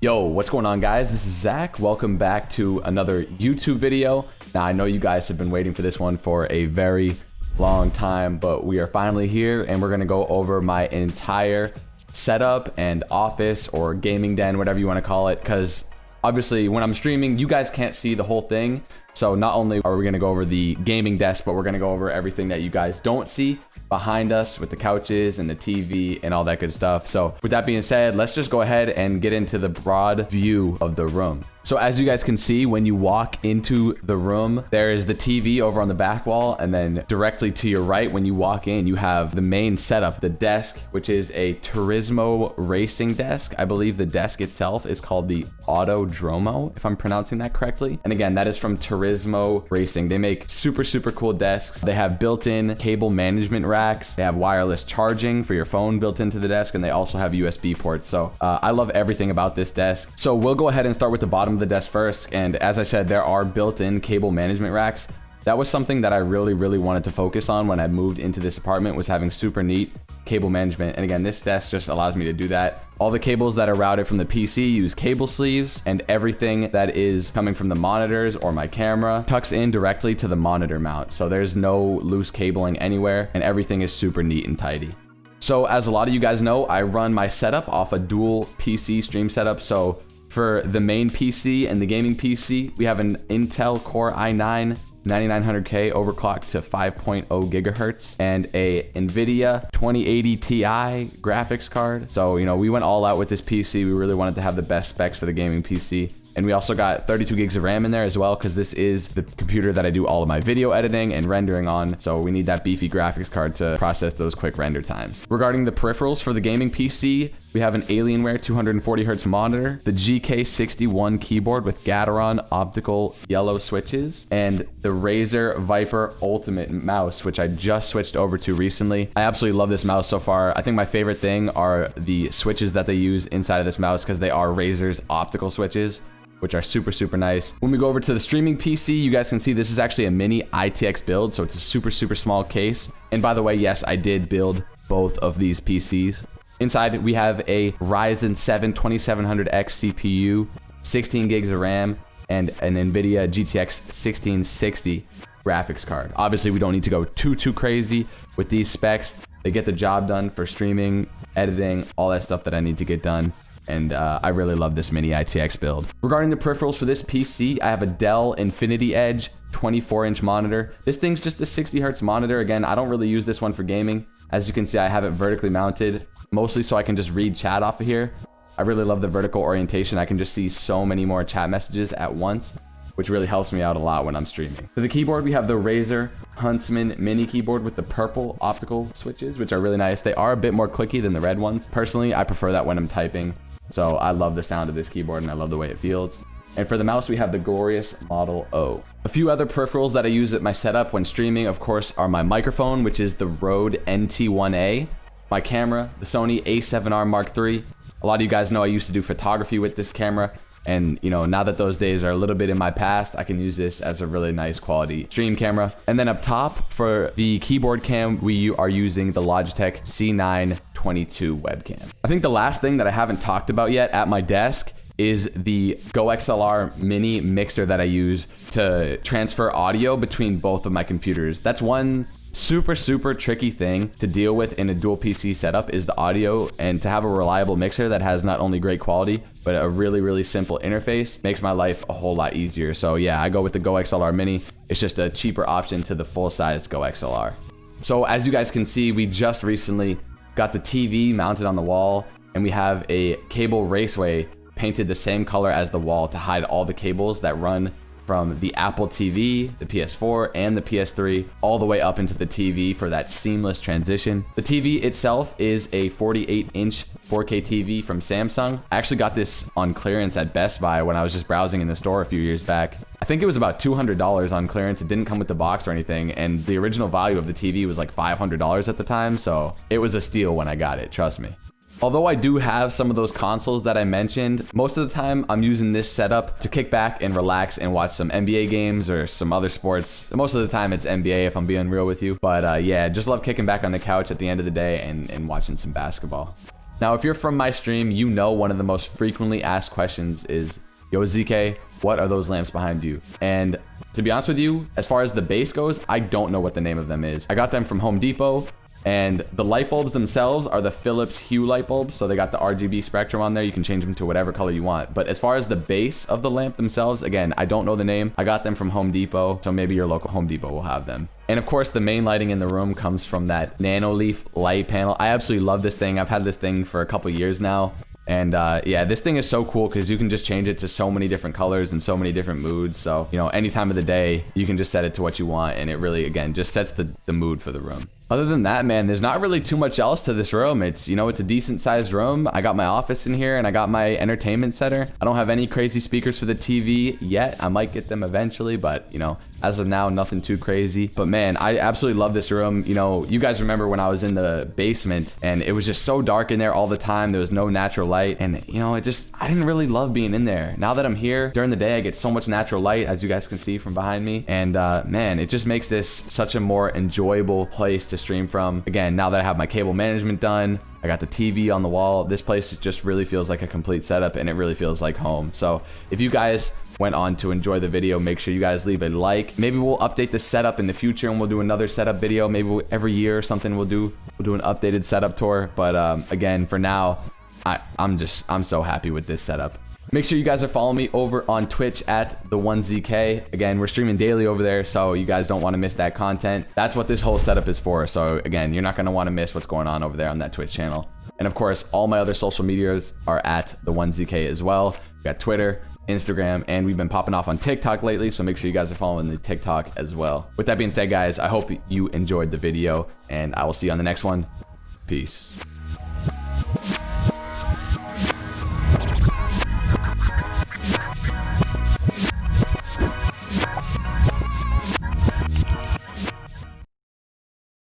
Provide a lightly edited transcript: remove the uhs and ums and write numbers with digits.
Yo, what's going on, guys? This is Zach. Welcome back to another YouTube video. Now, I know you guys have been waiting for this one for a very long time, but we are finally here and we're gonna go over my entire setup and office or gaming den, whatever you want to call it, because obviously when I'm streaming, you guys can't see the whole thing. So not only are we going to go over the gaming desk, but we're going to go over everything that you guys don't see behind us with the couches and the TV and all that good stuff. So with that being said, let's just go ahead and get into the broad view of the room. So as you guys can see, when you walk into the room, there is the TV over on the back wall. And then directly to your right, when you walk in, you have the main setup, the desk, which is a Turismo racing desk. I believe the desk itself is called the Autodromo, if I'm pronouncing that correctly. And again, that is from Turismo Racing. They make super cool desks. They have built-in cable management racks. They have wireless charging for your phone built into the desk, and they also have USB ports. So I love everything about this desk. So we'll go ahead and start with the bottom of the desk first. And as I said, there are built-in cable management racks. That was something that I really wanted to focus on when I moved into this apartment, was having super neat cable management. And again, this desk just allows me to do that. All the cables that are routed from the PC use cable sleeves, and everything that is coming from the monitors or my camera tucks in directly to the monitor mount. So there's no loose cabling anywhere, and everything is super neat and tidy. So as a lot of you guys know, I run my setup off a dual PC stream setup. So for the main PC and the gaming PC, we have an Intel Core i9 9900K overclocked to 5.0 gigahertz and a NVIDIA 2080 Ti graphics card. So, you know, we went all out with this PC. We really wanted to have the best specs for the gaming PC. And we also got 32 gigs of RAM in there as well, because this is the computer that I do all of my video editing and rendering on. So we need that beefy graphics card to process those quick render times. Regarding the peripherals for the gaming PC, we have an Alienware 240 Hz monitor, the GK61 keyboard with Gateron optical yellow switches, and the Razer Viper Ultimate mouse, which I just switched over to recently. I absolutely love this mouse so far. I think my favorite thing are the switches that they use inside of this mouse, because they are Razer's optical switches, which are super nice. When we go over to the streaming PC, you guys can see this is actually a mini ITX build, so it's a super small case. And by the way, yes, I did build both of these PCs. Inside, we have a Ryzen 7 2700X CPU, 16 gigs of RAM, and an NVIDIA GTX 1660 graphics card. Obviously, we don't need to go too crazy with these specs. They get the job done for streaming, editing, all that stuff that I need to get done. And I really love this mini ITX build. Regarding the peripherals for this PC, I have a Dell Infinity Edge 24-inch monitor. This thing's just a 60 Hz monitor. Again, I don't really use this one for gaming. As you can see, I have it vertically mounted, mostly so I can just read chat off of here. I really love the vertical orientation. I can just see so many more chat messages at once, which really helps me out a lot when I'm streaming. For the keyboard, we have the Razer Huntsman mini keyboard with the purple optical switches, which are really nice. They are a bit more clicky than the red ones. Personally, I prefer that when I'm typing. So I love the sound of this keyboard and I love the way it feels. And for the mouse, we have the glorious Model O. A few other peripherals that I use at my setup when streaming, of course, are my microphone, which is the Rode NT1A, my camera, the Sony a7R Mark III. A lot of you guys know I used to do photography with this camera. And, you know, now that those days are a little bit in my past, I can use this as a really nice quality stream camera. And then up top for the keyboard cam, we are using the Logitech C922 webcam. I think the last thing that I haven't talked about yet at my desk is the goXLR mini mixer that I use to transfer audio between both of my computers. That's one super tricky thing to deal with in a dual PC setup, is the audio, and to have a reliable mixer that has not only great quality but a really simple interface makes my life a whole lot easier. So yeah, I go with the goXLR mini. It's just a cheaper option to the full-size goXLR. So as you guys can see, we just recently got the TV mounted on the wall, and we have a cable raceway painted the same color as the wall to hide all the cables that run from the Apple TV, the PS4, and the PS3 all the way up into the TV for that seamless transition. The TV itself is a 48-inch 4K TV from Samsung. I actually got this on clearance at Best Buy when I was just browsing in the store a few years back. I think it was about $200 on clearance. It didn't come with the box or anything, and the original value of the TV was like $500 at the time, so it was a steal when I got it, trust me. Although I do have some of those consoles that I mentioned, most of the time I'm using this setup to kick back and relax and watch some NBA games or some other sports. Most of the time it's NBA, if I'm being real with you. But yeah, just love kicking back on the couch at the end of the day and watching some basketball. Now, if you're from my stream, you know one of the most frequently asked questions is, yo, ZK, what are those lamps behind you? And to be honest with you, as far as the base goes, I don't know what the name of them is. I got them from Home Depot. And the light bulbs themselves are the Philips Hue light bulbs. So they got the RGB spectrum on there. You can change them to whatever color you want. But as far as the base of the lamp themselves, again, I don't know the name. I got them from Home Depot. So maybe your local Home Depot will have them. And of course, the main lighting in the room comes from that Nanoleaf light panel. I absolutely love this thing. I've had this thing for a couple years now. And yeah, this thing is so cool because you can just change it to so many different colors and so many different moods. So, you know, any time of the day, you can just set it to what you want. And it really, again, just sets the mood for the room. Other than that, man, there's not really too much else to this room. It's, you know, it's a decent sized room. I got my office in here and I got my entertainment center. I don't have any crazy speakers for the TV yet. I might get them eventually, but, you know, as of now, nothing too crazy. But man, I absolutely love this room. You know, you guys remember when I was in the basement and it was just so dark in there all the time. There was no natural light. And, you know, I didn't really love being in there. Now that I'm here during the day, I get so much natural light, as you guys can see from behind me. And man, it just makes this such a more enjoyable place to stream from. Again, now that I have my cable management done, I got the TV on the wall, this place just really feels like a complete setup and it really feels like home. So if you guys went on to enjoy the video, make sure you guys leave a like. Maybe we'll update the setup in the future and we'll do another setup video. Maybe every year or something we'll do an updated setup tour. But again, for now, I'm so happy with this setup. Make sure you guys are following me over on Twitch at the1ZK. Again, we're streaming daily over there, so you guys don't want to miss that content. That's what this whole setup is for. So again, you're not going to want to miss what's going on over there on that Twitch channel. And of course, all my other social medias are at the1ZK as well. We got Twitter, Instagram, and we've been popping off on TikTok lately, so make sure you guys are following the TikTok as well. With that being said, guys, I hope you enjoyed the video, and I will see you on the next one. Peace.